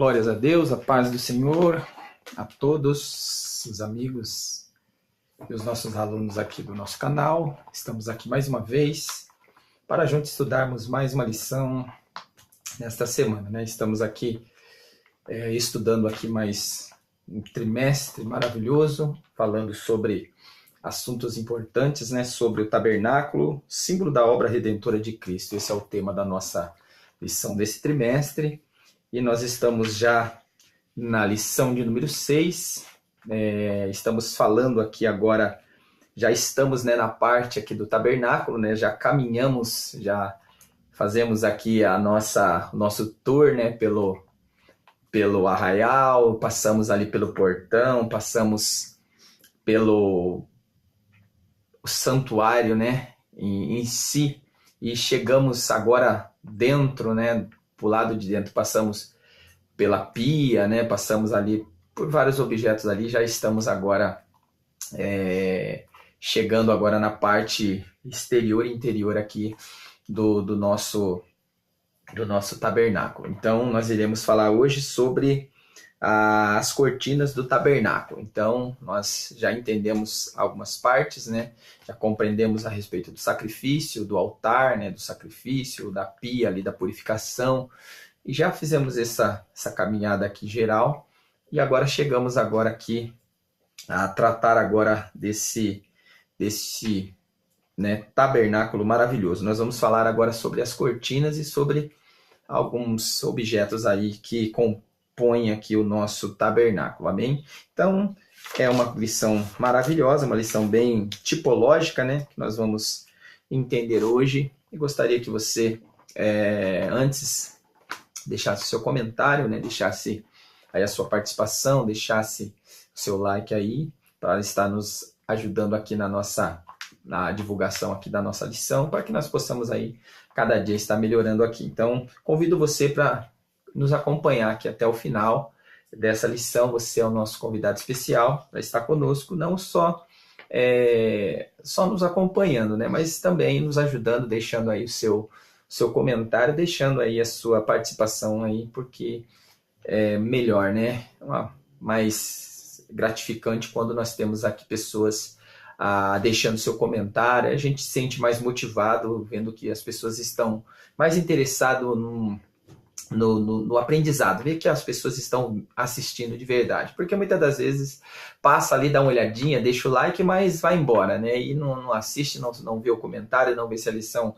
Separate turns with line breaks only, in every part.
Glórias a Deus, a paz do Senhor, a todos os amigos e os nossos alunos aqui do nosso canal. Estamos aqui mais uma vez para juntos estudarmos mais uma lição nesta semana, né? Estamos aqui estudando aqui mais um trimestre maravilhoso, falando sobre assuntos importantes, né? Sobre o tabernáculo, símbolo da obra redentora de Cristo. Esse é o tema da nossa lição desse trimestre. E nós estamos já na lição de número 6, estamos falando aqui agora, já estamos, né, na parte aqui do tabernáculo, né, já caminhamos, já fazemos aqui nosso tour, né, pelo arraial, passamos ali pelo portão, passamos pelo santuário, né, em si, e chegamos agora dentro, né, pro lado de dentro, passamos pela pia, né? Passamos ali por vários objetos ali, já estamos agora chegando agora na parte exterior e interior aqui do nosso tabernáculo. Então nós iremos falar hoje sobre as cortinas do tabernáculo. Então nós já entendemos algumas partes, né? Já compreendemos a respeito do sacrifício, do altar, né? Do sacrifício, da pia ali, da purificação. E já fizemos essa caminhada aqui geral. E agora chegamos agora aqui a tratar agora desse né, tabernáculo maravilhoso. Nós vamos falar agora sobre as cortinas e sobre alguns objetos aí que compõem aqui o nosso tabernáculo, amém? Então, é uma lição maravilhosa, uma lição bem tipológica, né? Que nós vamos entender hoje. E gostaria que você, antes, deixasse o seu comentário, né? Deixasse aí a sua participação, deixasse o seu like aí, para estar nos ajudando aqui na divulgação aqui da nossa lição, para que nós possamos aí cada dia estar melhorando aqui. Então, convido você para nos acompanhar aqui até o final dessa lição. Você é o nosso convidado especial para estar conosco, não só nos acompanhando, né? Mas também nos ajudando, deixando aí o seu comentário, deixando aí a sua participação aí, porque é melhor, né? Mais gratificante quando nós temos aqui pessoas deixando seu comentário. A gente se sente mais motivado vendo que as pessoas estão mais interessadas no aprendizado, ver que as pessoas estão assistindo de verdade, porque muitas das vezes passa ali, dá uma olhadinha, deixa o like, mas vai embora, né? E não assiste, não vê o comentário, não vê se a lição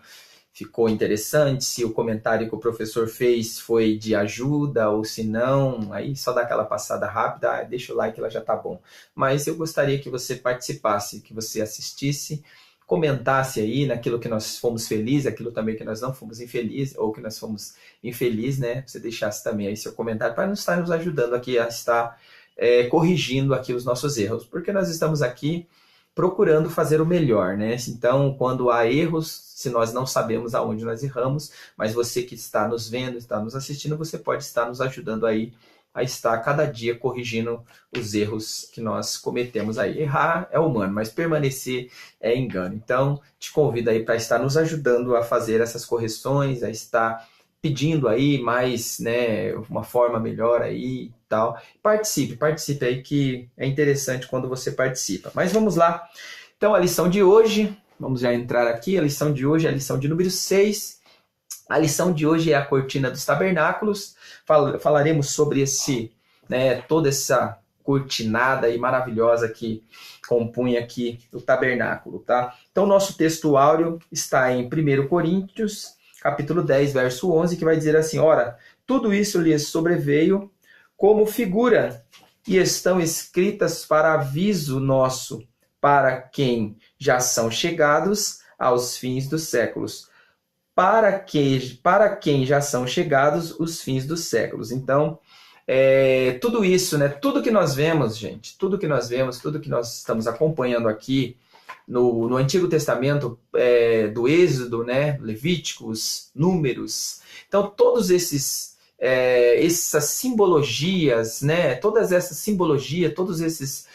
ficou interessante, se o comentário que o professor fez foi de ajuda ou se não, aí só dá aquela passada rápida, deixa o like, ela já tá bom. Mas eu gostaria que você participasse, que você assistisse, comentasse aí naquilo que nós fomos felizes, aquilo também que nós não fomos infelizes, ou que nós fomos infelizes, né? Você deixasse também aí seu comentário para estar nos ajudando aqui a estar corrigindo aqui os nossos erros, porque nós estamos aqui procurando fazer o melhor, né? Então, quando há erros, se nós não sabemos aonde nós erramos, mas você que está nos vendo, está nos assistindo, você pode estar nos ajudando aí a estar cada dia corrigindo os erros que nós cometemos aí. Errar é humano, mas permanecer é engano. Então, te convido aí para estar nos ajudando a fazer essas correções, a estar pedindo aí mais, né, uma forma melhor aí e tal. Participe aí, que é interessante quando você participa. Mas vamos lá. Então, a lição de hoje, vamos já entrar aqui, a lição de hoje é a lição de número 6. A lição de hoje é a cortina dos tabernáculos. Falaremos sobre toda essa cortinada aí maravilhosa que compunha aqui o tabernáculo, tá? Então, nosso texto áureo está em 1 Coríntios, capítulo 10, verso 11, que vai dizer assim: ora, tudo isso lhes sobreveio como figura, e estão escritas para aviso nosso, para quem já são chegados aos fins dos séculos. Para quem já são chegados os fins dos séculos. Então, tudo isso, né? Tudo que nós vemos, gente, tudo que nós estamos acompanhando aqui no Antigo Testamento, do Êxodo, né? Levíticos, Números. Então, todos essas simbologias, né? Todas essas simbologias, todos esses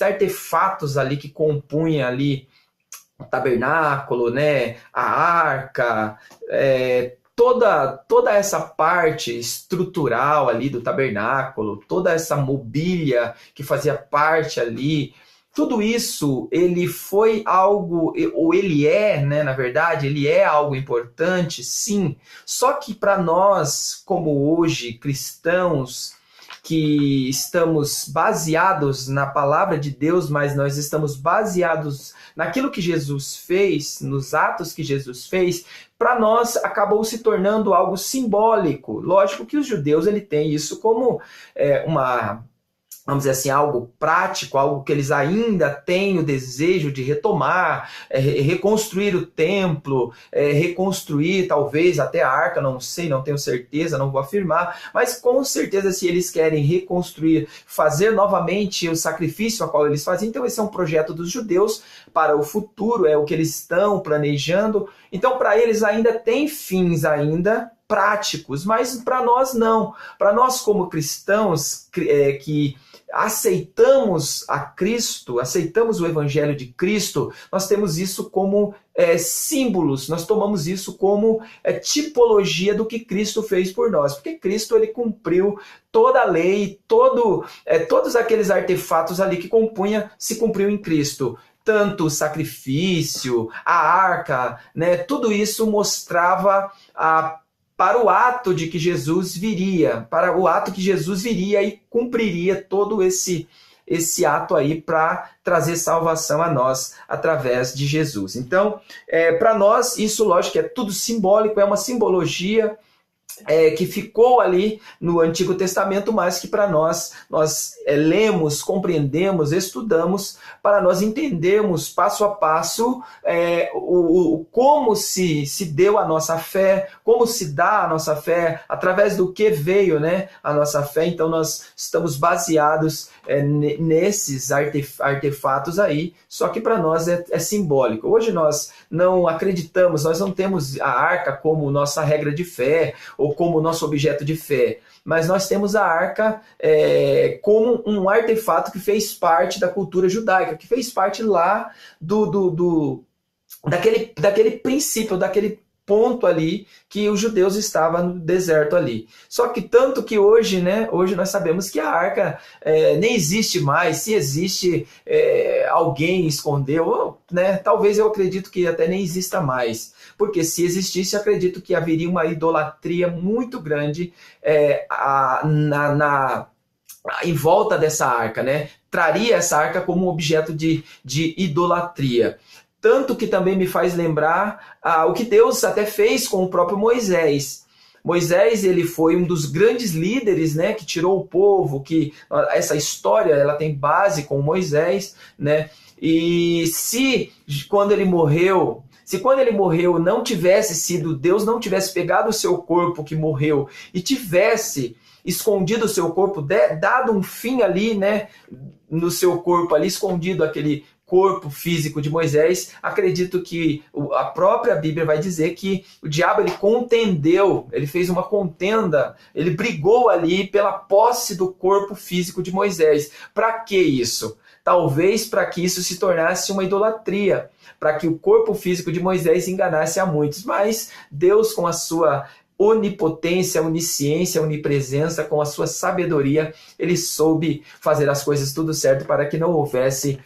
artefatos ali que compunham ali o tabernáculo, né? A arca, toda essa parte estrutural ali do tabernáculo, toda essa mobília que fazia parte ali, tudo isso, ele foi algo, ou ele é, né, na verdade, ele é algo importante, sim. Só que para nós, como hoje, cristãos, que estamos baseados na palavra de Deus, mas nós estamos baseados naquilo que Jesus fez, nos atos que Jesus fez, para nós acabou se tornando algo simbólico. Lógico que os judeus ele têm isso como uma, vamos dizer assim, algo prático, algo que eles ainda têm o desejo de retomar, reconstruir o templo, reconstruir talvez até a arca, não sei, não tenho certeza, não vou afirmar, mas com certeza se eles querem reconstruir, fazer novamente o sacrifício a qual eles faziam, então esse é um projeto dos judeus para o futuro, é o que eles estão planejando, então para eles ainda tem fins ainda práticos, mas para nós não. Para nós como cristãos que aceitamos a Cristo, aceitamos o Evangelho de Cristo, nós temos isso como símbolos, nós tomamos isso como tipologia do que Cristo fez por nós, porque Cristo ele cumpriu toda a lei, todos aqueles artefatos ali que compunha, se cumpriu em Cristo. Tanto o sacrifício, a arca, né, tudo isso mostrava para o ato de que Jesus viria, para o ato que Jesus viria e cumpriria todo esse ato aí para trazer salvação a nós através de Jesus. Então, para nós, isso lógico é tudo simbólico, é uma simbologia que ficou ali no Antigo Testamento, mas que para nós lemos, compreendemos, estudamos, para nós entendermos passo a passo como se deu a nossa fé, como se dá a nossa fé, através do que veio, né, a nossa fé. Então nós estamos baseados nesses artefatos aí, só que para nós é simbólico. Hoje nós não acreditamos, nós não temos a arca como nossa regra de fé, ou como nosso objeto de fé, mas nós temos a arca como um artefato que fez parte da cultura judaica, que fez parte lá daquele princípio, daquele ponto ali que os judeus estavam no deserto ali. Só que tanto que hoje, né, hoje nós sabemos que a arca nem existe mais, se existe, alguém escondeu, né, talvez eu acredito que até nem exista mais, porque se existisse, acredito que haveria uma idolatria muito grande em volta dessa arca, né? Traria essa arca como um objeto de idolatria. Tanto que também me faz lembrar o que Deus até fez com o próprio Moisés. Moisés ele foi um dos grandes líderes, né, que tirou o povo, que essa história ela tem base com Moisés, né? E se quando ele morreu não tivesse sido, Deus não tivesse pegado o seu corpo que morreu e tivesse escondido o seu corpo, dado um fim ali, né, no seu corpo ali, escondido aquele corpo físico de Moisés, acredito que a própria Bíblia vai dizer que o diabo ele contendeu, ele fez uma contenda, ele brigou ali pela posse do corpo físico de Moisés. Para que isso? Talvez para que isso se tornasse uma idolatria, para que o corpo físico de Moisés enganasse a muitos, mas Deus com a sua onipotência, onisciência, onipresença, com a sua sabedoria, ele soube fazer as coisas tudo certo para que não houvesse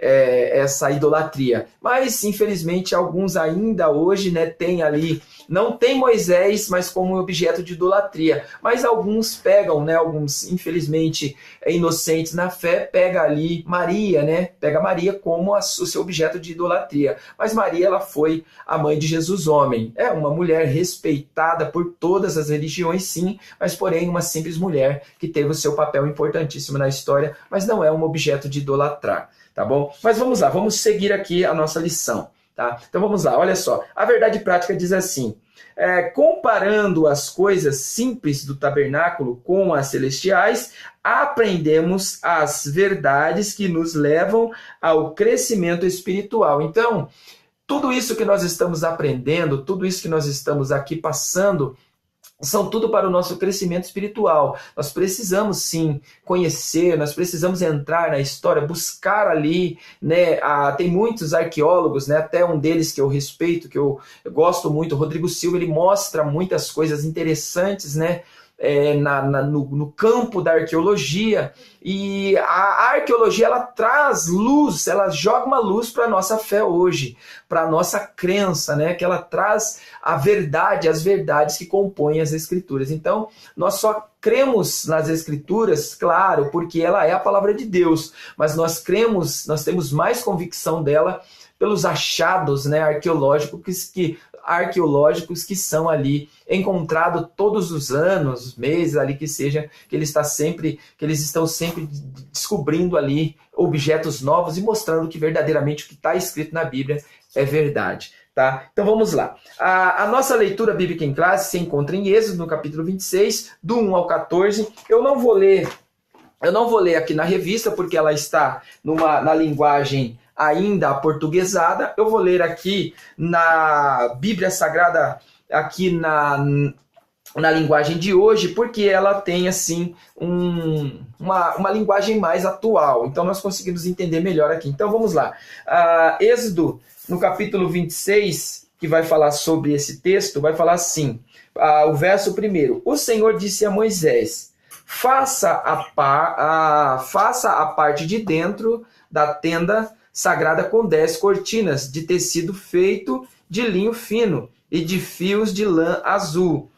essa idolatria. Mas, infelizmente, alguns ainda hoje, né, tem ali, não tem Moisés, mas como objeto de idolatria. Mas alguns pegam, né, alguns, infelizmente, inocentes na fé, pega ali Maria, né, pega Maria como o seu objeto de idolatria. Mas Maria, ela foi a mãe de Jesus homem. É uma mulher respeitada por todas as religiões, sim, mas porém uma simples mulher que teve o seu papel importantíssimo na história, mas não é um objeto de idolatrar. Tá bom? Mas vamos lá, vamos seguir aqui a nossa lição, tá? Então vamos lá, olha só. A verdade prática diz assim: comparando as coisas simples do tabernáculo com as celestiais, aprendemos as verdades que nos levam ao crescimento espiritual. Então, tudo isso que nós estamos aprendendo, tudo isso que nós estamos aqui passando, são tudo para o nosso crescimento espiritual. Nós precisamos sim conhecer, nós precisamos entrar na história, buscar ali, né? Tem muitos arqueólogos, né? Até um deles que eu respeito, que eu gosto muito, o Rodrigo Silva, ele mostra muitas coisas interessantes, né? No campo da arqueologia, e a arqueologia ela traz luz, ela joga uma luz para a nossa fé hoje, para a nossa crença, né? Que ela traz a verdade, as verdades que compõem as Escrituras. Então, nós só cremos nas Escrituras, claro, porque ela é a palavra de Deus, mas nós cremos, nós temos mais convicção dela pelos achados, né, arqueológicos que são ali encontrados todos os anos, meses ali que seja, que eles estão sempre descobrindo ali objetos novos e mostrando que verdadeiramente o que está escrito na Bíblia é verdade. Tá? Então vamos lá. A nossa leitura bíblica em classe se encontra em Êxodo, no capítulo 26, do 1 ao 14. Eu não vou ler aqui na revista, porque ela está na linguagem ainda aportuguesada. Eu vou ler aqui na Bíblia Sagrada, aqui na linguagem de hoje, porque ela tem assim uma linguagem mais atual. Então nós conseguimos entender melhor aqui. Então vamos lá. Êxodo, no capítulo 26, que vai falar sobre esse texto, vai falar assim, o verso 1. O Senhor disse a Moisés: faça a parte de dentro da tenda sagrada com 10 cortinas de tecido feito de linho fino e de fios de lã azul,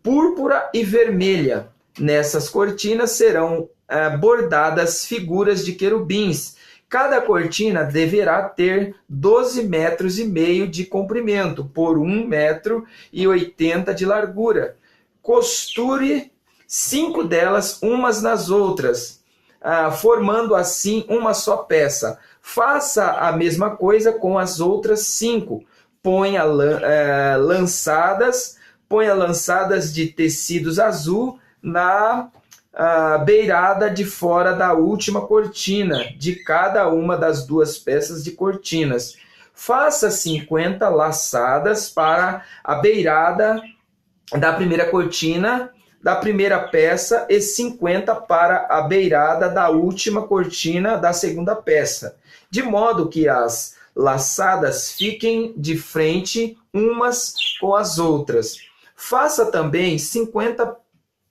púrpura e vermelha. Nessas cortinas serão bordadas figuras de querubins. Cada cortina deverá ter 12,5 metros de comprimento por 1,80 metro de largura. Costure 5 delas umas nas outras, formando assim uma só peça. Faça a mesma coisa com as outras 5. Ponha lançadas de tecidos azul na beirada de fora da última cortina de cada uma das 2 peças de cortinas. Faça 50 laçadas para a beirada da primeira cortina da primeira peça e 50 para a beirada da última cortina da segunda peça, de modo que as laçadas fiquem de frente umas com as outras. Faça também 50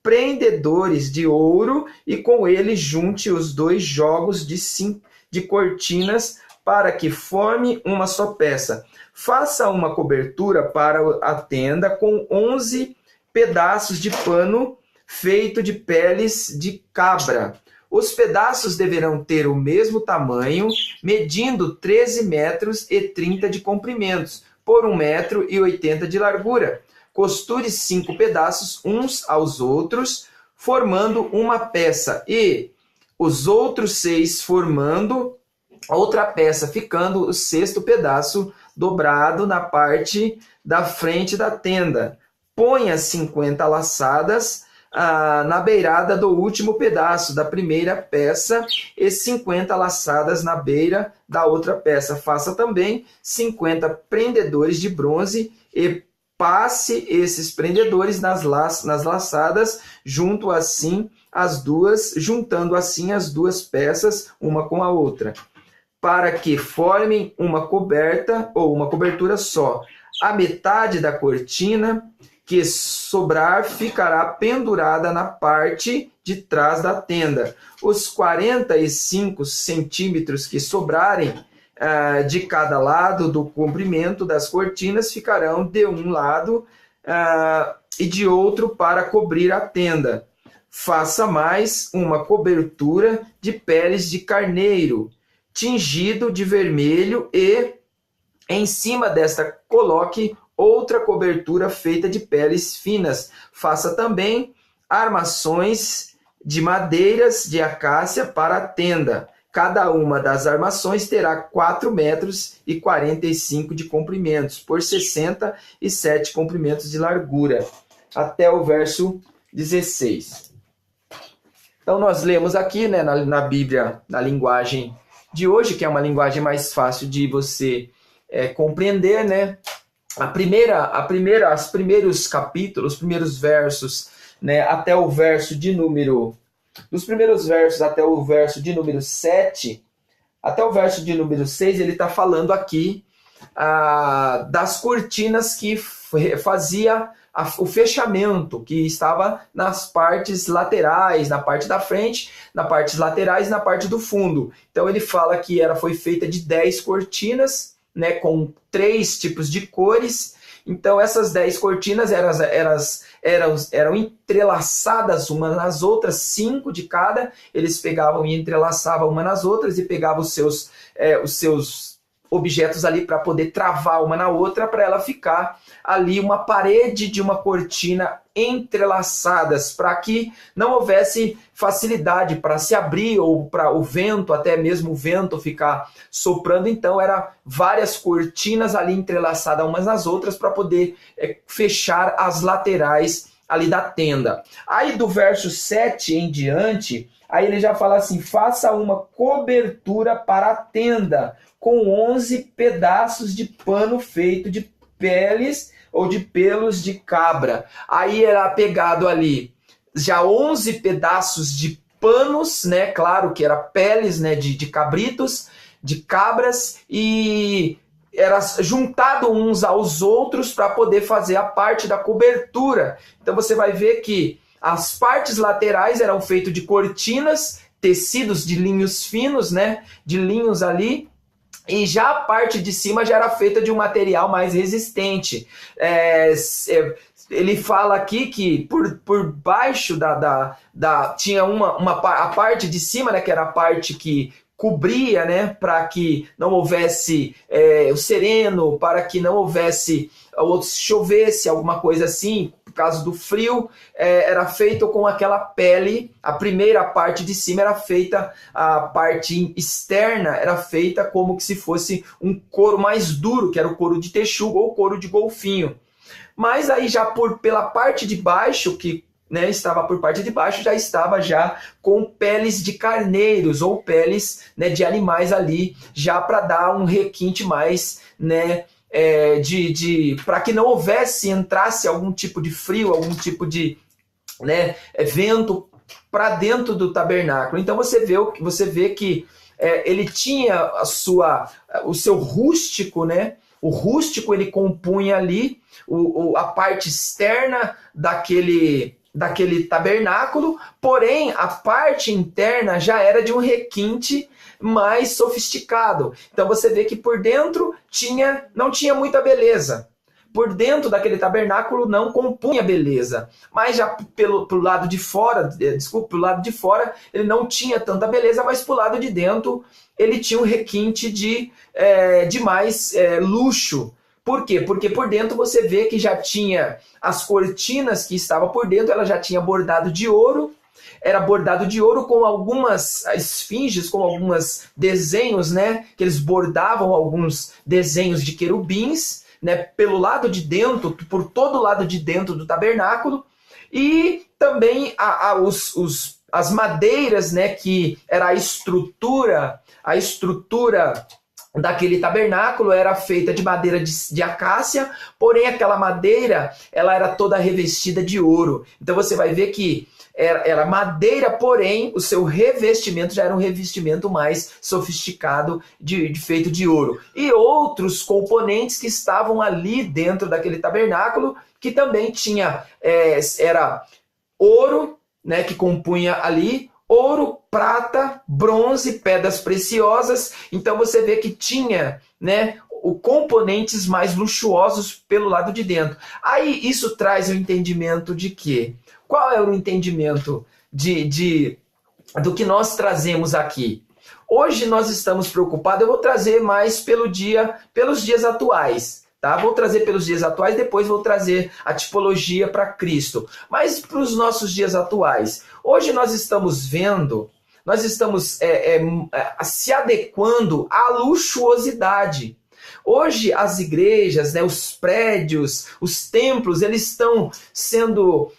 prendedores de ouro e com eles junte os 2 jogos de cortinas para que forme uma só peça. Faça uma cobertura para a tenda com 11 pedaços de pano feito de peles de cabra. Os pedaços deverão ter o mesmo tamanho, medindo 13,30 metros de comprimento por 1,80 metro de largura. Costure 5 pedaços uns aos outros, formando uma peça, e os outros 6 formando outra peça, ficando o 6º pedaço dobrado na parte da frente da tenda. Ponha 50 laçadas na beirada do último pedaço da primeira peça e 50 laçadas na beira da outra peça. Faça também 50 prendedores de bronze e passe esses prendedores nas laçadas, juntando assim as duas peças uma com a outra, para que formem uma coberta ou uma cobertura só. A metade da cortina que sobrar ficará pendurada na parte de trás da tenda. Os 45 centímetros que sobrarem de cada lado do comprimento das cortinas ficarão de um lado e de outro para cobrir a tenda. Faça mais uma cobertura de peles de carneiro, tingido de vermelho, e em cima desta coloque outra cobertura feita de peles finas. Faça também armações de madeiras de acácia para a tenda. Cada uma das armações terá 4,45 metros de comprimentos por 67 comprimentos de largura, até o verso 16. Então nós lemos aqui, né, na Bíblia, na linguagem de hoje, que é uma linguagem mais fácil de você compreender, né? os primeiros capítulos, os primeiros versos, né, até o verso de número, dos primeiros versos até o verso de número 7, até o verso de número 6, ele está falando aqui das cortinas que fazia o fechamento, que estava nas partes laterais, na parte da frente, na parte laterais e na parte do fundo. Então ele fala que foi feita de 10 cortinas, né, com 3 tipos de cores. Então essas 10 cortinas eram entrelaçadas umas nas outras, 5 de cada. Eles pegavam e entrelaçavam uma nas outras e pegavam os seus objetos ali para poder travar uma na outra, para ela ficar ali uma parede de uma cortina entrelaçadas, para que não houvesse facilidade para se abrir ou para o vento, até mesmo o vento ficar soprando. Então eram várias cortinas ali entrelaçadas umas nas outras para poder fechar as laterais ali da tenda. Aí do verso 7 em diante, aí ele já fala assim: faça uma cobertura para a tenda com 11 pedaços de pano feito de peles ou de pelos de cabra. Aí era pegado ali já 11 pedaços de panos, né? Claro que era peles, né, de cabritos, de cabras, e era juntado uns aos outros para poder fazer a parte da cobertura. Então você vai ver que as partes laterais eram feitas de cortinas, tecidos de linhos finos, né? De linhos ali. E já a parte de cima já era feita de um material mais resistente. Ele fala aqui que por baixo tinha a parte de cima, né, que era a parte que cobria, né, para que não houvesse o sereno, para que não houvesse, ou chovesse, alguma coisa assim, por causa do frio, era feito com aquela pele. A primeira parte de cima era feita, a parte externa era feita como que se fosse um couro mais duro, que era o couro de texugo ou couro de golfinho. Mas aí já pela parte de baixo, que, né, estava por parte de baixo, já estava já com peles de carneiros ou peles, né, de animais ali, já para dar um requinte mais, né, para que não entrasse algum tipo de frio, algum tipo de, né, vento para dentro do tabernáculo. Então você vê que ele tinha o seu rústico, né? O rústico ele compunha ali a parte externa daquele tabernáculo, porém a parte interna já era de um requinte mais sofisticado. Então você vê que por dentro não tinha muita beleza. Por dentro daquele tabernáculo não compunha beleza. Mas já pro lado de fora, pro lado de fora, ele não tinha tanta beleza, mas pro lado de dentro ele tinha um requinte de mais luxo. Por quê? Porque por dentro você vê que já tinha as cortinas que estavam por dentro, ela já tinha bordado de ouro. Era bordado de ouro com algumas esfinges, com alguns desenhos, né? Que eles bordavam alguns desenhos de querubins, né? Pelo lado de dentro, por todo o lado de dentro do tabernáculo. E também as madeiras, né? Que era a estrutura daquele tabernáculo era feita de madeira de acácia, porém aquela madeira ela era toda revestida de ouro. Então você vai ver que era madeira, porém o seu revestimento já era um revestimento mais sofisticado, feito de ouro. E outros componentes que estavam ali dentro daquele tabernáculo, que também tinha, era ouro, né, que compunha ali, ouro, prata, bronze, pedras preciosas. Então você vê que tinha, né, componentes mais luxuosos pelo lado de dentro. Aí isso traz o entendimento de quê? Qual é o entendimento do que nós trazemos aqui? Hoje nós estamos preocupados, eu vou trazer mais pelos dias atuais. Tá? Vou trazer pelos dias atuais, depois vou trazer a tipologia para Cristo. Mas para os nossos dias atuais, hoje nós estamos vendo, nós estamos se adequando à luxuosidade. Hoje as igrejas, né, os prédios, os templos, eles estão sendo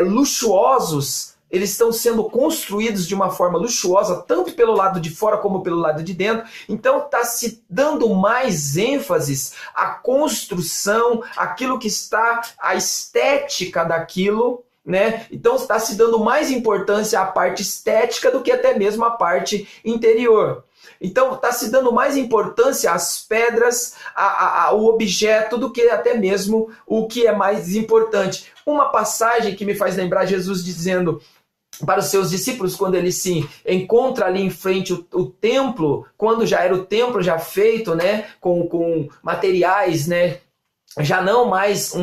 luxuosos eles estão sendo construídos de uma forma luxuosa, tanto pelo lado de fora como pelo lado de dentro. Então está se dando mais ênfase à construção, aquilo que está, a estética daquilo, né? Então está se dando mais importância à parte estética do que até mesmo à parte interior. Então está se dando mais importância às pedras, ao objeto, do que até mesmo o que é mais importante. Uma passagem que me faz lembrar Jesus dizendo para os seus discípulos, quando ele se encontra ali em frente o templo, quando já era o templo já feito, né, com materiais, né, já não mais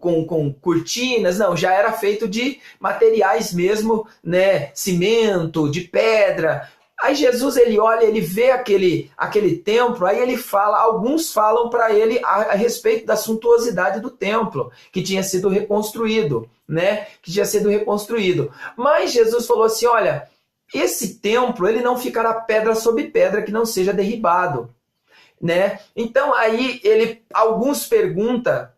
com cortinas, não, já era feito de materiais mesmo, né, cimento, de pedra. Aí Jesus, ele olha, ele vê aquele templo, aí ele fala, alguns falam para ele a respeito da suntuosidade do templo, que tinha sido reconstruído, né? Que tinha sido reconstruído. Mas Jesus falou assim, olha, esse templo, ele não ficará pedra sobre pedra que não seja derribado, né? Então aí alguns perguntam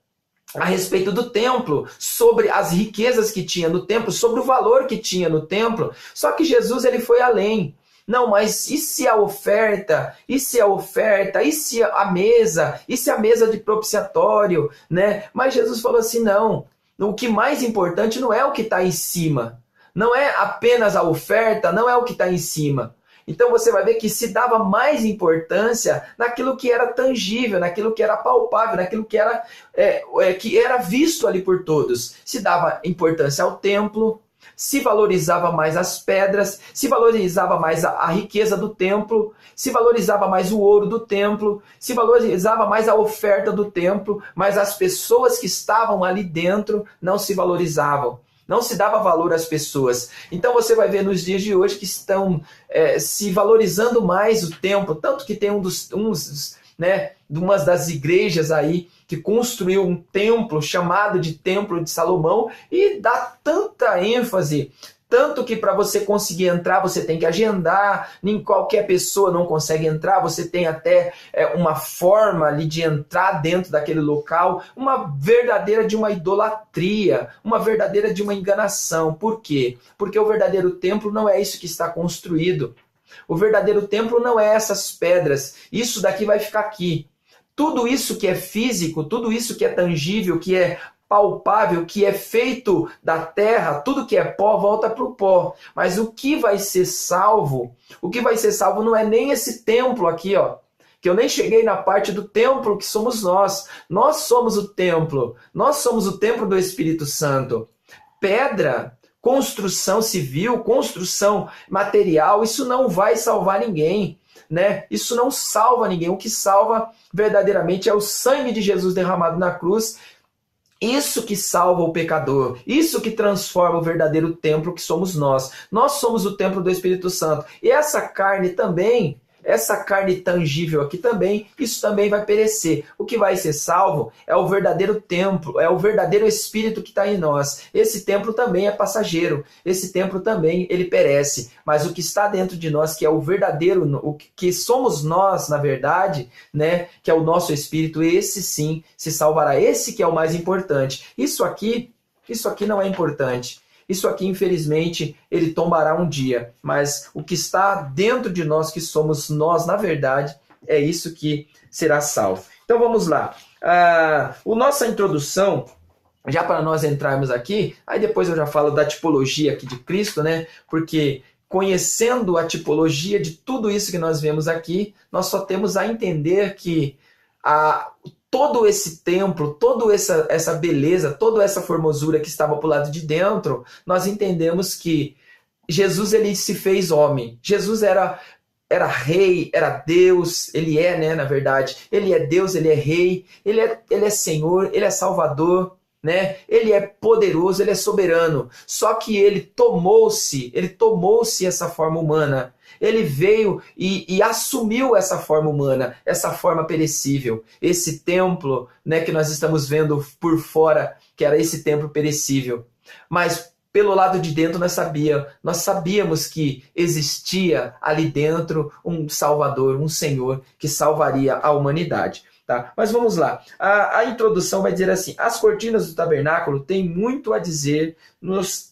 a respeito do templo, sobre as riquezas que tinha no templo, sobre o valor que tinha no templo, só que Jesus, ele foi além. Não, mas e se a oferta? E se a oferta? E se a mesa? E se a mesa de propiciatório? Né? Mas Jesus falou assim, não. O que mais importante não é o que está em cima. Não é apenas a oferta, não é o que está em cima. Então você vai ver que se dava mais importância naquilo que era tangível, naquilo que era palpável, naquilo que era visto ali por todos. Se dava importância ao templo, se valorizava mais as pedras, se valorizava mais a riqueza do templo, se valorizava mais o ouro do templo, se valorizava mais a oferta do templo, mas as pessoas que estavam ali dentro não se valorizavam. Não se dava valor às pessoas. Então você vai ver nos dias de hoje que estão se valorizando mais o templo, tanto que tem uma das igrejas aí que construiu um templo chamado de Templo de Salomão e dá tanta ênfase, tanto que para você conseguir entrar você tem que agendar, nem qualquer pessoa não consegue entrar, você tem até uma forma ali de entrar dentro daquele local, uma verdadeira de uma idolatria, uma verdadeira de uma enganação. Por quê? Porque o verdadeiro templo não é isso que está construído. O verdadeiro templo não é essas pedras, isso daqui vai ficar aqui. Tudo isso que é físico, tudo isso que é tangível, que é palpável, que é feito da terra, tudo que é pó volta para o pó. Mas o que vai ser salvo? O que vai ser salvo não é nem esse templo aqui, ó. Que eu nem cheguei na parte do templo que somos nós. Nós somos o templo. Nós somos o templo do Espírito Santo. Pedra, construção civil, construção material, isso não vai salvar ninguém. Né? Isso não salva ninguém. O que salva verdadeiramente é o sangue de Jesus derramado na cruz. Isso que salva o pecador. Isso que transforma o verdadeiro templo que somos nós. Nós somos o templo do Espírito Santo. E essa carne também, essa carne tangível aqui também, isso também vai perecer. O que vai ser salvo é o verdadeiro templo, é o verdadeiro Espírito que está em nós. Esse templo também é passageiro, esse templo também ele perece, mas o que está dentro de nós, que é o verdadeiro, o que somos nós na verdade, né, que é o nosso Espírito, esse sim se salvará, esse que é o mais importante. Isso aqui não é importante. Isso aqui, infelizmente, ele tombará um dia. Mas o que está dentro de nós, que somos nós, na verdade, é isso que será salvo. Então vamos lá. Nossa introdução, já para nós entrarmos aqui, aí depois eu já falo da tipologia aqui de Cristo, né? Porque conhecendo a tipologia de tudo isso que nós vemos aqui, nós só temos a entender que todo esse templo, toda essa beleza, toda essa formosura que estava para o lado de dentro, nós entendemos que Jesus ele se fez homem. Jesus era rei, era Deus, ele é, né, na verdade. Ele é Deus, ele é rei, ele é Senhor, ele é Salvador, né? Ele é poderoso, ele é soberano. Só que ele tomou-se essa forma humana. Ele veio e assumiu essa forma humana, essa forma perecível. Esse templo, né, que nós estamos vendo por fora, que era esse templo perecível. Mas pelo lado de dentro nós sabíamos que existia ali dentro um Salvador, um Senhor que salvaria a humanidade. Tá? Mas vamos lá. A introdução vai dizer assim: as cortinas do tabernáculo têm muito a dizer-nos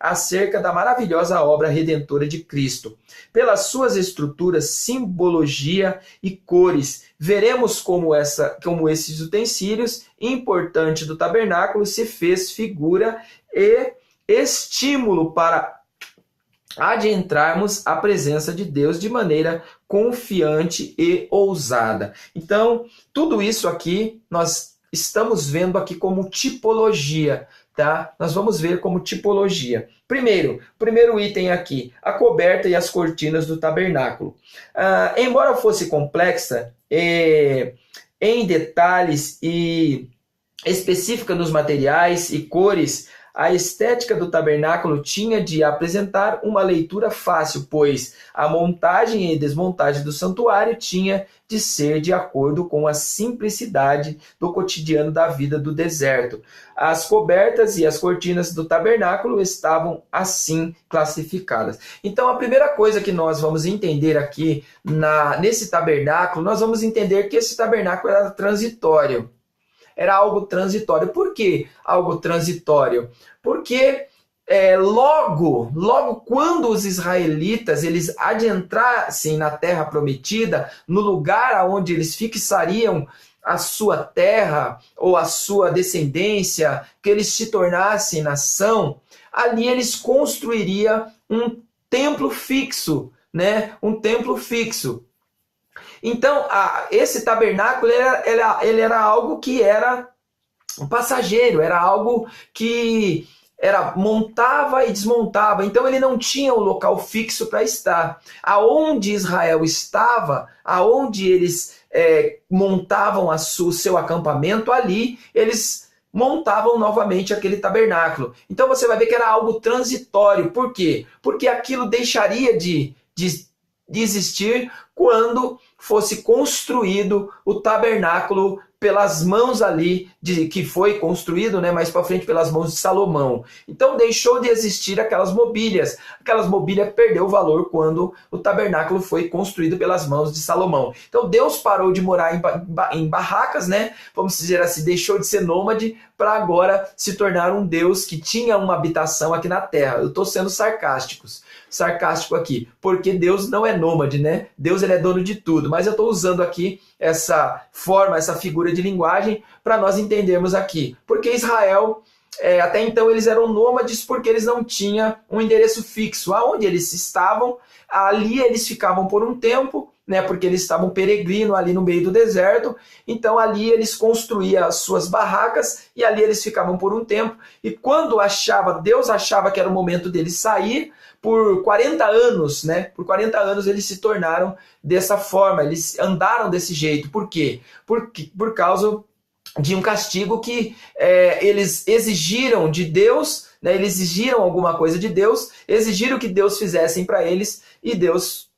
acerca da maravilhosa obra redentora de Cristo. Pelas suas estruturas, simbologia e cores, veremos como esses utensílios importantes do tabernáculo se fez figura e estímulo para adentrarmos a presença de Deus de maneira confiante e ousada. Então, tudo isso aqui nós estamos vendo aqui como tipologia, tá? Nós vamos ver como tipologia. Primeiro item aqui, a coberta e as cortinas do tabernáculo. Embora fosse complexa em detalhes e específica nos materiais e cores, a estética do tabernáculo tinha de apresentar uma leitura fácil, pois a montagem e desmontagem do santuário tinha de ser de acordo com a simplicidade do cotidiano da vida do deserto. As cobertas e as cortinas do tabernáculo estavam assim classificadas. Então, a primeira coisa que nós vamos entender aqui nesse tabernáculo, nós vamos entender que esse tabernáculo era transitório. Era algo transitório. Por que algo transitório? Porque logo quando os israelitas eles adentrassem na terra prometida, no lugar onde eles fixariam a sua terra ou a sua descendência, que eles se tornassem nação, ali eles construiriam um templo fixo, né? Um templo fixo. Então, esse tabernáculo ele era algo que era um passageiro, era algo que montava e desmontava. Então, ele não tinha um local fixo para estar. Aonde Israel estava, aonde eles montavam o seu acampamento, ali eles montavam novamente aquele tabernáculo. Então, você vai ver que era algo transitório. Por quê? Porque aquilo deixaria de existir quando fosse construído o tabernáculo pelas mãos ali, que foi construído, né, mais para frente pelas mãos de Salomão. Então deixou de existir aquelas mobílias. Aquelas mobílias perdeu valor quando o tabernáculo foi construído pelas mãos de Salomão. Então Deus parou de morar em barracas, né? Vamos dizer assim, deixou de ser nômade para agora se tornar um Deus que tinha uma habitação aqui na terra. Eu estou sendo sarcástico aqui, porque Deus não é nômade, né? Deus ele é dono de tudo, mas eu estou usando aqui essa forma, essa figura de linguagem para nós entendermos aqui. Porque Israel, até então eles eram nômades porque eles não tinham um endereço fixo. Aonde eles estavam, ali eles ficavam por um tempo, né, porque eles estavam peregrinos ali no meio do deserto. Então ali eles construíam as suas barracas e ali eles ficavam por um tempo. E quando Deus achava que era o momento deles sair, por 40 anos, né? Por 40 anos eles se tornaram dessa forma, eles andaram desse jeito. Por quê? Por causa de um castigo que eles exigiram de Deus, né? Eles exigiram alguma coisa de Deus, exigiram que Deus fizessem para eles, e Deus,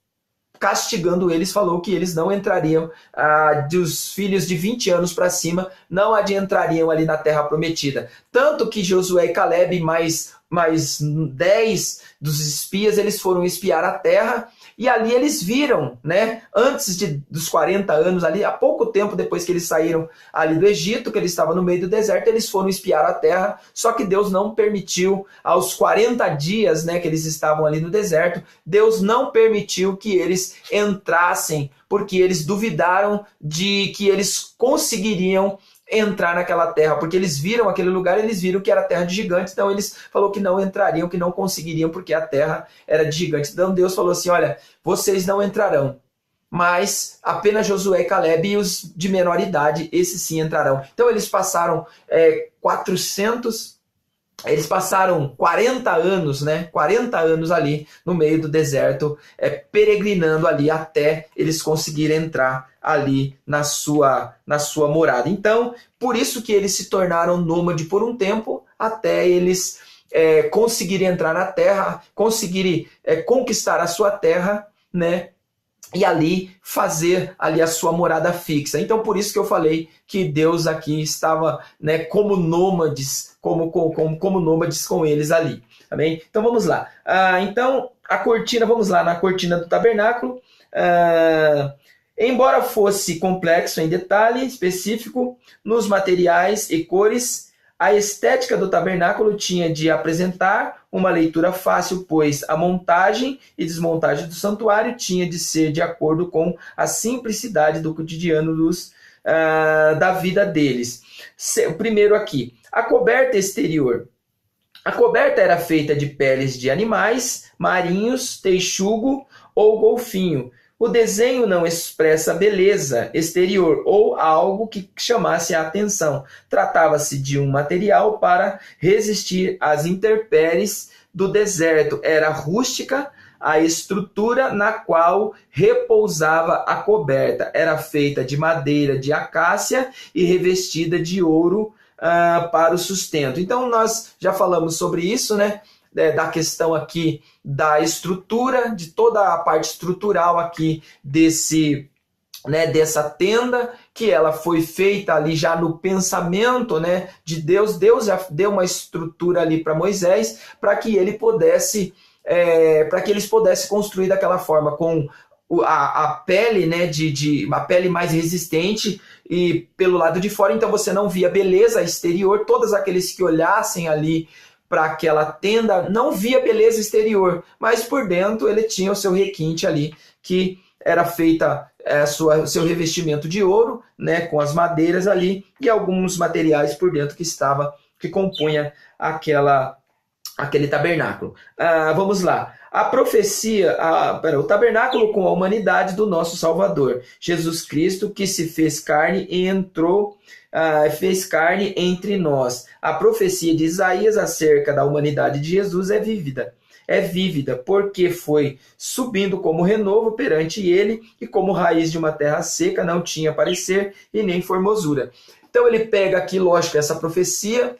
castigando eles, falou que eles não entrariam, dos filhos de 20 anos para cima, não adentrariam ali na terra prometida. Tanto que Josué e Caleb, mais 10 dos espias, eles foram espiar a terra, e ali eles viram, né, antes dos 40 anos, ali, há pouco tempo depois que eles saíram ali do Egito, que eles estavam no meio do deserto, eles foram espiar a terra, só que Deus não permitiu, aos 40 dias, né, que eles estavam ali no deserto, Deus não permitiu que eles entrassem, porque eles duvidaram de que eles conseguiriam entrar naquela terra, porque eles viram aquele lugar, eles viram que era terra de gigantes, então eles falou que não entrariam, que não conseguiriam, porque a terra era de gigantes. Então Deus falou assim, olha, vocês não entrarão, mas apenas Josué e Caleb e os de menor idade, esses sim entrarão. Então eles passaram 40 anos, né? 40 anos ali no meio do deserto, peregrinando ali até eles conseguirem entrar ali na sua morada. Então, por isso que eles se tornaram nômade por um tempo, até eles conseguirem entrar na terra, conseguirem conquistar a sua terra, né? E ali fazer ali a sua morada fixa. Então, por isso que eu falei que Deus aqui estava, né, como nômades, como nômades com eles ali. Tá bem? Então, vamos lá. Então, a cortina, vamos lá na cortina do tabernáculo. Embora fosse complexo em detalhe específico nos materiais e cores, a estética do tabernáculo tinha de apresentar uma leitura fácil, pois a montagem e desmontagem do santuário tinha de ser de acordo com a simplicidade do cotidiano da vida deles. Primeiro aqui, a coberta exterior. A coberta era feita de peles de animais marinhos, texugo ou golfinho. O desenho não expressa beleza exterior ou algo que chamasse a atenção. Tratava-se de um material para resistir às intempéries do deserto. Era rústica a estrutura na qual repousava a coberta. Era feita de madeira de acácia e revestida de ouro para o sustento. Então nós já falamos sobre isso, né? Da questão aqui da estrutura, de toda a parte estrutural aqui dessa tenda, que ela foi feita ali já no pensamento, né, de Deus. Deus já deu uma estrutura ali para Moisés, para que eles pudessem construir daquela forma, com a pele, né, uma pele mais resistente e pelo lado de fora. Então você não via beleza exterior. Todos aqueles que olhassem ali para aquela tenda não via beleza exterior, mas por dentro ele tinha o seu requinte ali, que era feita seu revestimento de ouro, né, com as madeiras ali e alguns materiais por dentro que compunha aquele tabernáculo. Vamos lá. A profecia, o tabernáculo com a humanidade do nosso Salvador, Jesus Cristo, que se fez carne e fez carne entre nós. A profecia de Isaías acerca da humanidade de Jesus é vívida, porque foi subindo como renovo perante ele, e como raiz de uma terra seca, não tinha parecer e nem formosura. Então ele pega aqui, lógico, essa profecia,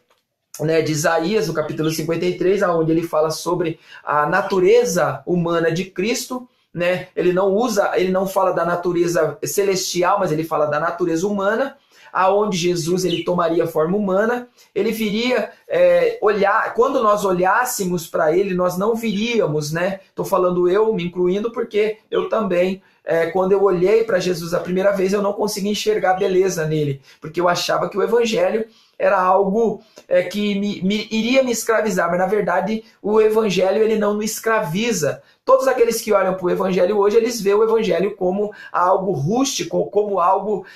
né, de Isaías, no capítulo 53, onde ele fala sobre a natureza humana de Cristo, né? Ele não fala da natureza celestial, mas ele fala da natureza humana, aonde Jesus ele tomaria forma humana. Ele viria olhar, quando nós olhássemos para ele, nós não viríamos, né? Estou falando eu, me incluindo, porque eu também, quando eu olhei para Jesus a primeira vez, eu não consegui enxergar beleza nele, porque eu achava que o evangelho era algo que iria me escravizar, mas na verdade o evangelho ele não me escraviza. Todos aqueles que olham para o evangelho hoje, eles veem o evangelho como algo rústico, como algo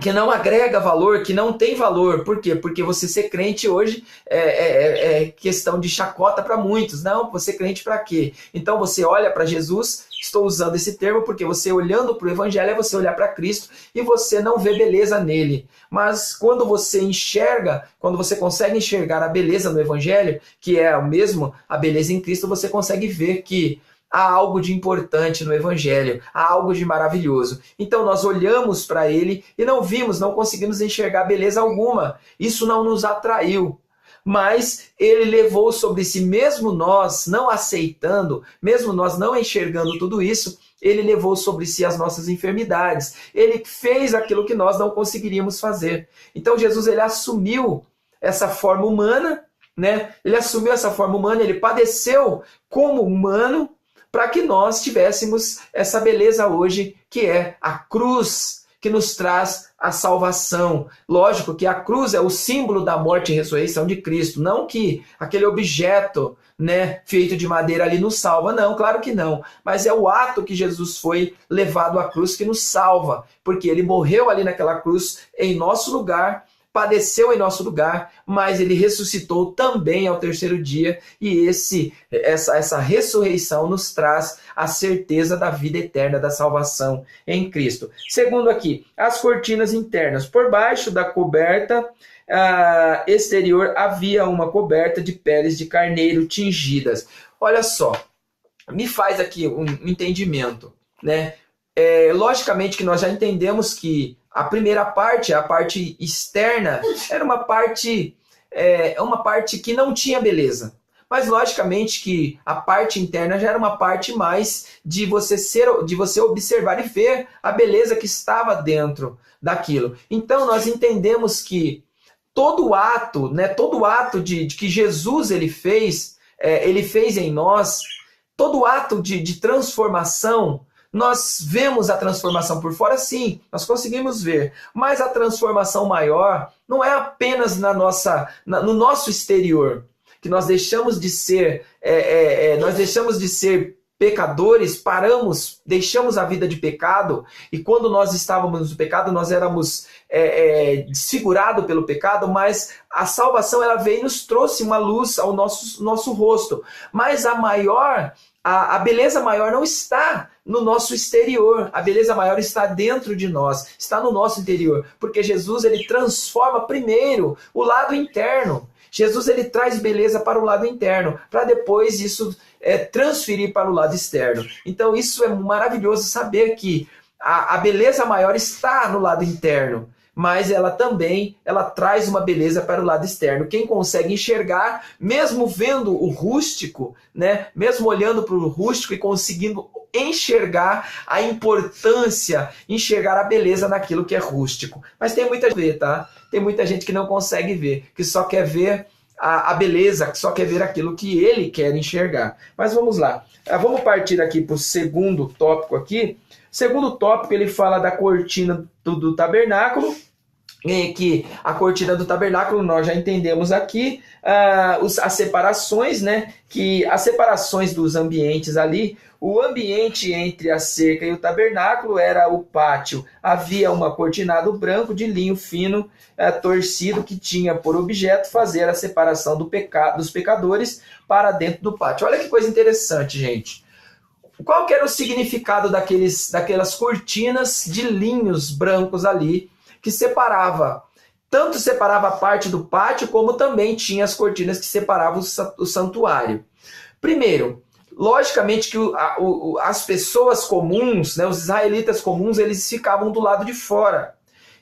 que não agrega valor, que não tem valor. Por quê? Porque você ser crente hoje é questão de chacota para muitos. Não, você crente para quê? Então você olha para Jesus, estou usando esse termo porque você olhando para o evangelho é você olhar para Cristo e você não vê beleza nele. Mas quando você consegue enxergar a beleza no evangelho, que é o mesmo, a beleza em Cristo, você consegue ver que há algo de importante no evangelho, há algo de maravilhoso. Então nós olhamos para ele e não conseguimos enxergar beleza alguma. Isso não nos atraiu. Mas ele levou sobre si, mesmo nós não aceitando, mesmo nós não enxergando tudo isso, ele levou sobre si as nossas enfermidades. Ele fez aquilo que nós não conseguiríamos fazer. Então Jesus ele assumiu essa forma humana, né? Ele assumiu essa forma humana, ele padeceu como humano, para que nós tivéssemos essa beleza hoje, que é a cruz, que nos traz a salvação. Lógico que a cruz é o símbolo da morte e ressurreição de Cristo, não que aquele objeto, né, feito de madeira ali nos salva, não, claro que não, mas é o ato que Jesus foi levado à cruz que nos salva, porque ele morreu ali naquela cruz em nosso lugar, padeceu em nosso lugar, mas ele ressuscitou também ao terceiro dia, e essa ressurreição nos traz a certeza da vida eterna, da salvação em Cristo. Segundo aqui, as cortinas internas. Por baixo da coberta exterior havia uma coberta de peles de carneiro tingidas. Olha só, me faz aqui um entendimento, né? Logicamente que nós já entendemos que a primeira parte, a parte externa, era uma parte que não tinha beleza. Mas logicamente que a parte interna já era uma parte mais de você observar e ver a beleza que estava dentro daquilo. Então nós entendemos que todo ato, né, de que Jesus ele fez em nós, todo ato de transformação nós vemos a transformação por fora, sim, nós conseguimos ver, mas a transformação maior não é apenas no nosso exterior, que nós deixamos de ser, pecadores, deixamos a vida de pecado, e quando nós estávamos no pecado, nós éramos desfigurados pelo pecado, mas a salvação ela veio e nos trouxe uma luz ao nosso rosto. Mas a beleza maior não está no nosso exterior, a beleza maior está dentro de nós, está no nosso interior, porque Jesus ele transforma primeiro o lado interno. Jesus ele traz beleza para o lado interno, para depois isso transferir para o lado externo. Então isso é maravilhoso saber que a beleza maior está no lado interno, mas ela traz uma beleza para o lado externo. Quem consegue enxergar, mesmo vendo o rústico, né, mesmo olhando para o rústico e conseguindo enxergar a importância, enxergar a beleza naquilo que é rústico. Mas tem muita gente, tá? Tem muita gente que não consegue ver, que só quer ver a beleza, que só quer ver aquilo que ele quer enxergar. Mas vamos lá. Vamos partir aqui para o segundo tópico aqui. Segundo tópico, ele fala da cortina do tabernáculo, que a cortina do tabernáculo nós já entendemos aqui, as separações, né? Que as separações dos ambientes ali, o ambiente entre a cerca e o tabernáculo era o pátio. Havia um cortinado branco de linho fino, torcido, que tinha por objeto fazer a separação dos pecadores para dentro do pátio. Olha que coisa interessante, gente. Qual que era o significado daquelas cortinas de linhos brancos ali, que tanto separava a parte do pátio, como também tinha as cortinas que separavam o santuário. Primeiro, logicamente que as pessoas comuns, né, os israelitas comuns, eles ficavam do lado de fora.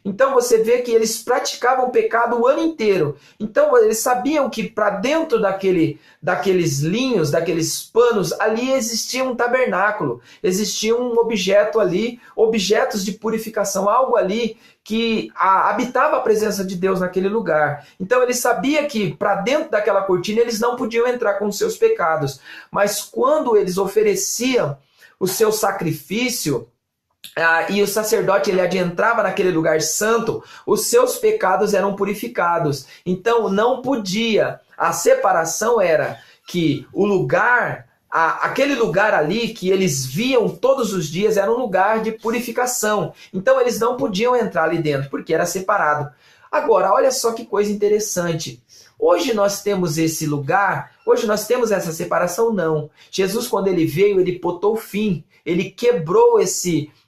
Então você vê que eles praticavam pecado o ano inteiro. Então eles sabiam que para dentro daqueles linhos, daqueles panos, ali existia um tabernáculo, existia um objeto ali, objetos de purificação, algo ali que habitava a presença de Deus naquele lugar. Então ele sabia que para dentro daquela cortina eles não podiam entrar com os seus pecados. Mas quando eles ofereciam o seu sacrifício, e o sacerdote ele adentrava naquele lugar santo, os seus pecados eram purificados. Então não podia. A separação era que o lugar, aquele lugar ali que eles viam todos os dias, era um lugar de purificação. Então eles não podiam entrar ali dentro, porque era separado. Agora, olha só que coisa interessante. Hoje nós temos esse lugar, hoje nós temos essa separação? Não. Jesus, quando ele veio, ele botou o fim, ele quebrou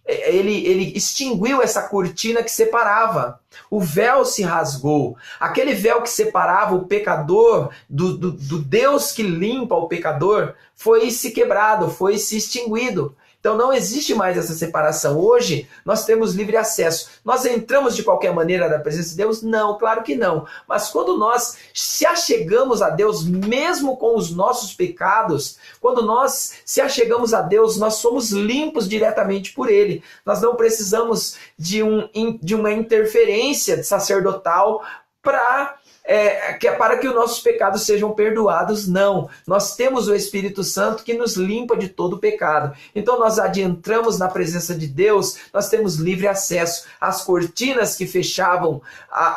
ele extinguiu essa cortina que separava. O véu se rasgou. Aquele véu que separava o pecador do Deus que limpa o pecador foi se quebrado, foi se extinguido. Então não existe mais essa separação. Hoje nós temos livre acesso. Nós entramos de qualquer maneira na presença de Deus? Não, claro que não. Mas quando nós se achegamos a Deus, mesmo com os nossos pecados, quando nós se achegamos a Deus, nós somos limpos diretamente por Ele. Nós não precisamos de uma interferência sacerdotal para que os nossos pecados sejam perdoados. Não, nós temos o Espírito Santo que nos limpa de todo pecado. Então nós adentramos na presença de Deus, nós temos livre acesso. As cortinas que fechavam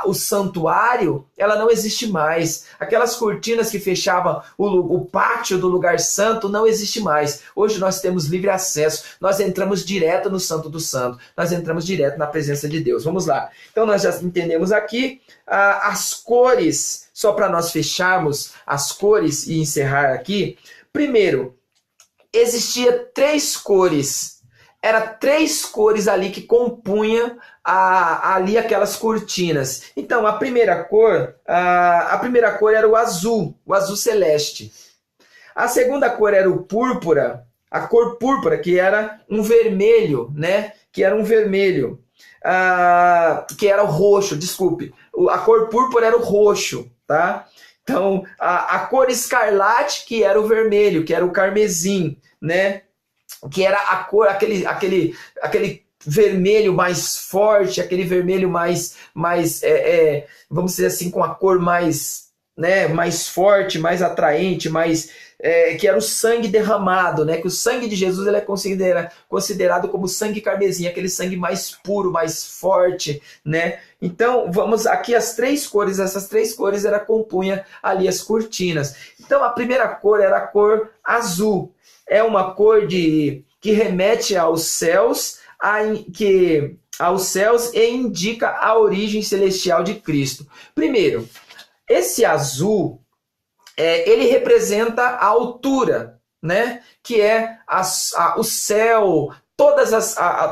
o santuário, ela não existe mais. Aquelas cortinas que fechavam o pátio do lugar santo, não existe mais. Hoje nós temos livre acesso, nós entramos direto no Santo do Santo, nós entramos direto na presença de Deus. Vamos lá. Então nós já entendemos aqui as cores, só para nós fecharmos as cores e encerrar aqui. Primeiro, existia 3 cores. Era 3 cores ali que compunham ali aquelas cortinas. Então, a primeira cor era o azul celeste. A segunda cor era o púrpura, a cor púrpura, que era um vermelho, né? Que era um vermelho. Que era o roxo, desculpe. A cor púrpura era o roxo, tá? Então, a cor escarlate, que era o vermelho, que era o carmesim, né? Que era a cor, aquele vermelho mais forte, aquele vermelho mais vamos dizer assim, com a cor mais né, mais forte, mais atraente, que era o sangue derramado, né? Que o sangue de Jesus ele é considerado como sangue carmesim, aquele sangue mais puro, mais forte, né? Então, vamos aqui as três cores, essas três cores compunha ali as cortinas. Então, a primeira cor era a cor azul. É uma cor que remete aos céus, aos céus e indica a origem celestial de Cristo. Primeiro, esse azul, ele representa a altura, né? Que é o céu.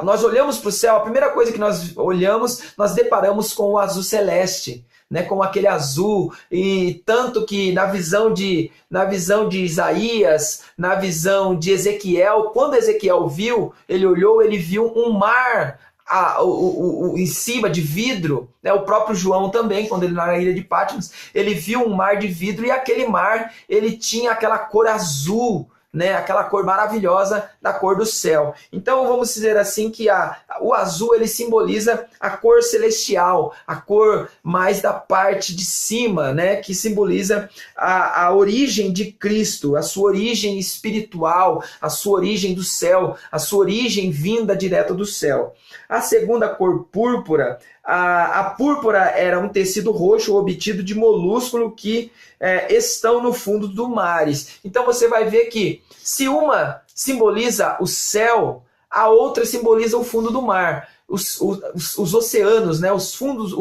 Nós olhamos para o céu, a primeira coisa que nós olhamos, nós deparamos com o azul celeste, né? Com aquele azul, e tanto que na visão de Isaías, na visão de Ezequiel, quando Ezequiel viu, ele olhou, ele viu um mar em cima de vidro, né? O próprio João também, quando ele na ilha de Patmos, ele viu um mar de vidro, e aquele mar, ele tinha aquela cor azul, né? Aquela cor maravilhosa da cor do céu. Então vamos dizer assim que o azul ele simboliza a cor celestial, a cor mais da parte de cima, né? Que simboliza a origem de Cristo, a sua origem espiritual, a sua origem do céu, a sua origem vinda direto do céu. A segunda cor, púrpura, a púrpura era um tecido roxo obtido de molúsculo que estão no fundo dos mares. Então você vai ver que se uma simboliza o céu, a outra simboliza o fundo do mar, os oceanos, né? o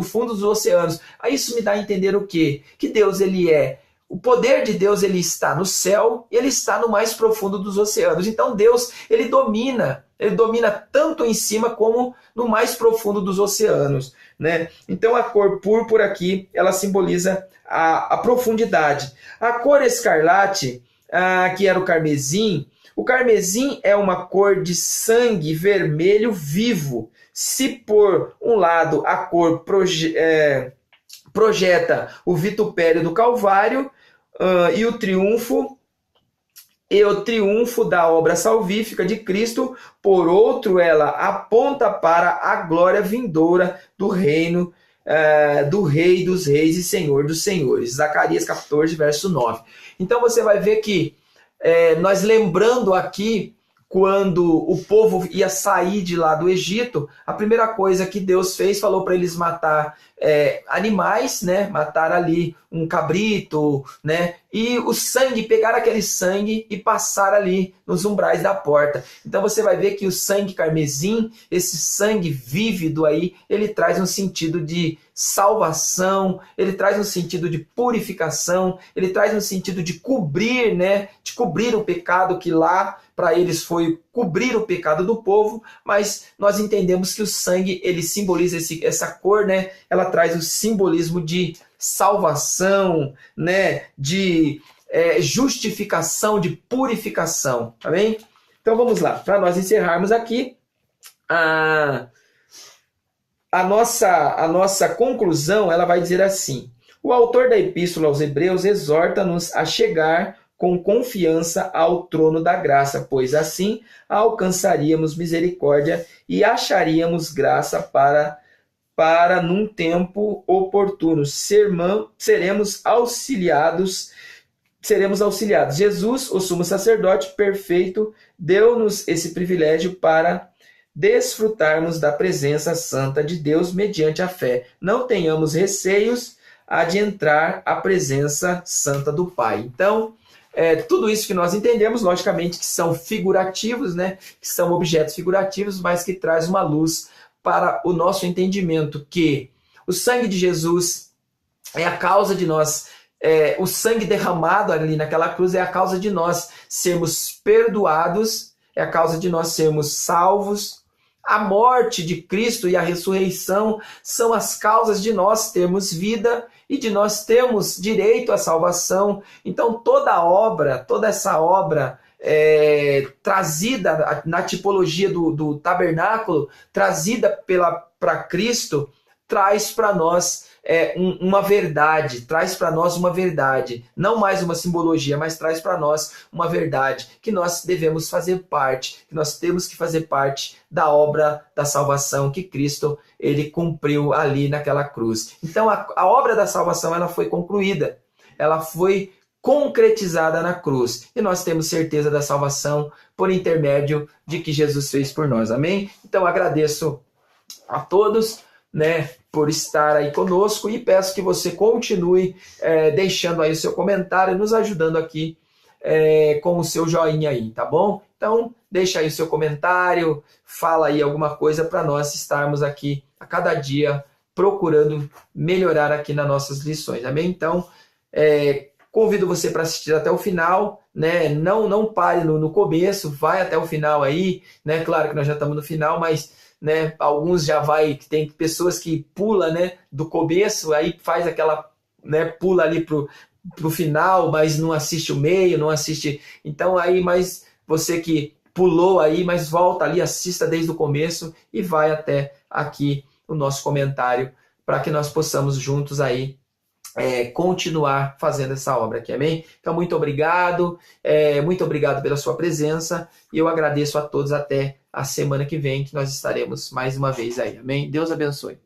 fundo dos oceanos. Aí isso me dá a entender o quê? Que Deus o poder de Deus ele está no céu e ele está no mais profundo dos oceanos. Então Deus ele domina tanto em cima como no mais profundo dos oceanos, né? Então a cor púrpura aqui ela simboliza a profundidade. A cor escarlate, que era o carmesim é uma cor de sangue vermelho vivo. Se por um lado a cor projeta o vitupério do Calvário e o triunfo da obra salvífica de Cristo, por outro, ela aponta para a glória vindoura do reino do Rei dos Reis e Senhor dos Senhores. Zacarias 14, verso 9. Então você vai ver que, nós lembrando aqui, quando o povo ia sair de lá do Egito, a primeira coisa que Deus fez, falou para eles matar animais, né? Matar ali um cabrito, né? E o sangue, pegar aquele sangue e passar ali nos umbrais da porta. Então você vai ver que o sangue carmesim, esse sangue vívido aí, ele traz um sentido de salvação, ele traz um sentido de purificação, ele traz um sentido de cobrir, né? De cobrir o pecado que lá para eles foi cobrir o pecado do povo, mas nós entendemos que o sangue ele simboliza essa cor, né? Ela traz o simbolismo de salvação, né? De justificação, de purificação, tá bem? Então vamos lá, para nós encerrarmos aqui a nossa conclusão, ela vai dizer assim: o autor da Epístola aos Hebreus exorta-nos a chegar com confiança ao trono da graça, pois assim alcançaríamos misericórdia e acharíamos graça para num tempo oportuno seremos auxiliados. Jesus, o sumo sacerdote perfeito, deu-nos esse privilégio para desfrutarmos da presença santa de Deus mediante a fé. Não tenhamos receios de entrar à presença santa do Pai. Então, tudo isso que nós entendemos, logicamente, que são figurativos, né? Que são objetos figurativos, mas que traz uma luz para o nosso entendimento que o sangue de Jesus é a causa de nós, o sangue derramado ali naquela cruz é a causa de nós sermos perdoados, é a causa de nós sermos salvos. A morte de Cristo e a ressurreição são as causas de nós termos vida e de nós termos direito à salvação. Então toda essa obra trazida na tipologia do tabernáculo, trazida para Cristo, traz para nós uma verdade, não mais uma simbologia, mas traz para nós uma verdade, que nós devemos fazer parte, que nós temos que fazer parte da obra da salvação que Cristo ele cumpriu ali naquela cruz. Então a obra da salvação ela foi concluída. ela foi concretizada na cruz. E nós temos certeza da salvação por intermédio de que Jesus fez por nós. Amém? Então agradeço a todos, né, por estar aí conosco e peço que você continue deixando aí o seu comentário, nos ajudando aqui com o seu joinha aí, tá bom? Então, deixa aí o seu comentário, fala aí alguma coisa para nós estarmos aqui a cada dia procurando melhorar aqui nas nossas lições, amém? Então, convido você para assistir até o final, né? Não pare no começo, vai até o final aí, né? Claro que nós já estamos no final, mas né, alguns já tem pessoas que pulam, né, do começo, aí faz aquela, né, pula ali pro final, mas não assiste o meio, não assiste. Então aí, mas você que pulou aí, mas volta ali, assista desde o começo e vai até aqui o nosso comentário para que nós possamos juntos aí continuar fazendo essa obra aqui, amém? Então, muito obrigado pela sua presença e eu agradeço a todos até a semana que vem, que nós estaremos mais uma vez aí, amém? Deus abençoe.